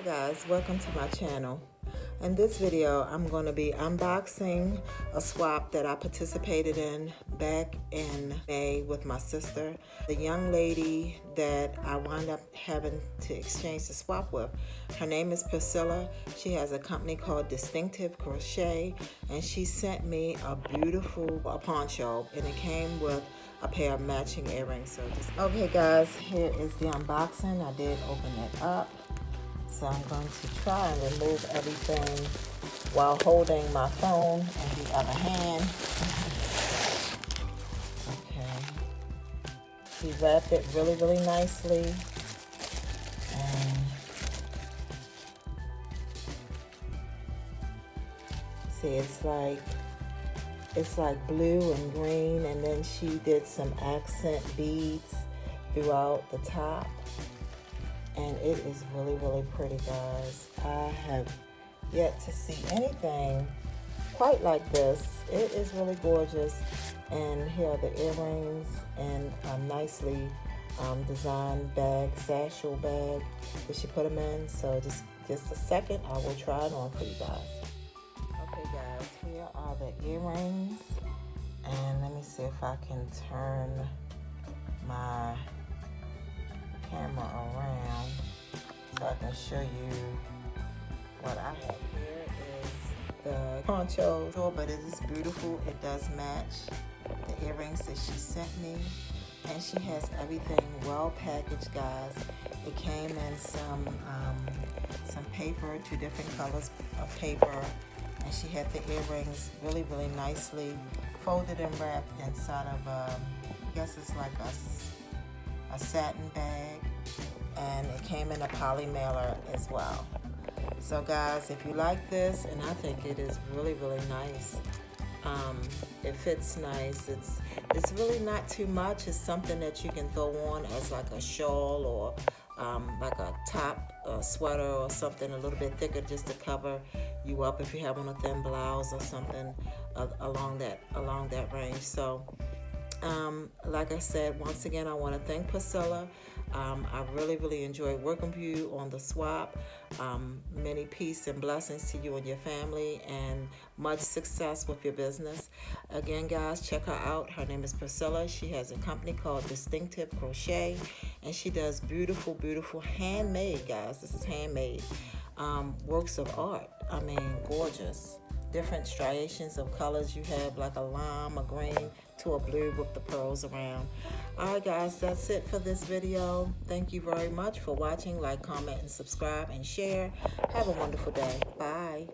Guys, welcome to my channel. In this video I'm going to be unboxing a swap that I participated in back in May with my sister. The young lady that I wound up having to exchange the swap with, her name is Priscilla. She has a company called Distinctive Crochet, and she sent me a beautiful poncho, and it came with a pair of matching earrings. Okay guys, here is the unboxing. I did open it up. So I'm going to try and remove everything while holding my phone in the other hand. Okay. She wrapped it really, really nicely. And see, it's like blue and green, and then she did some accent beads throughout the top. And it is really, really pretty, guys. I have yet to see anything quite like this. It is really gorgeous. And here are the earrings and a nicely designed bag, satchel bag that she put them in. So just a second, I will try it on for you guys. Okay, guys, here are the earrings. And let me see if I can turn my camera around so I can show you what I have. Here is the poncho, but it is beautiful. It does match the earrings that she sent me, and she has everything well packaged, guys. It came in some paper, 2 different colors of paper, and she had the earrings really, really nicely folded and wrapped inside of I guess it's like a satin bag, and it came in a poly mailer as well. So guys, if you like this, and I think it is really, really nice. It fits nice. It's really not too much. It's something that you can throw on as like a shawl or like a top sweater or something a little bit thicker, just to cover you up if you have on a thin blouse or something along that range. So like I said, once again, I want to thank Priscilla. I really, really enjoyed working with you on the swap. Many peace and blessings to you and your family, and much success with your business. Again, guys, check her out. Her name is Priscilla. She has a company called Distinctive Crochet, and she does beautiful, beautiful handmade, guys. This is handmade works of art. I mean, gorgeous. Different striations of colors you have, like a lime, a green, to a blue with the pearls around. Alright guys, that's it for this video. Thank you very much for watching. Like, comment, and subscribe, and share. Have a wonderful day. Bye.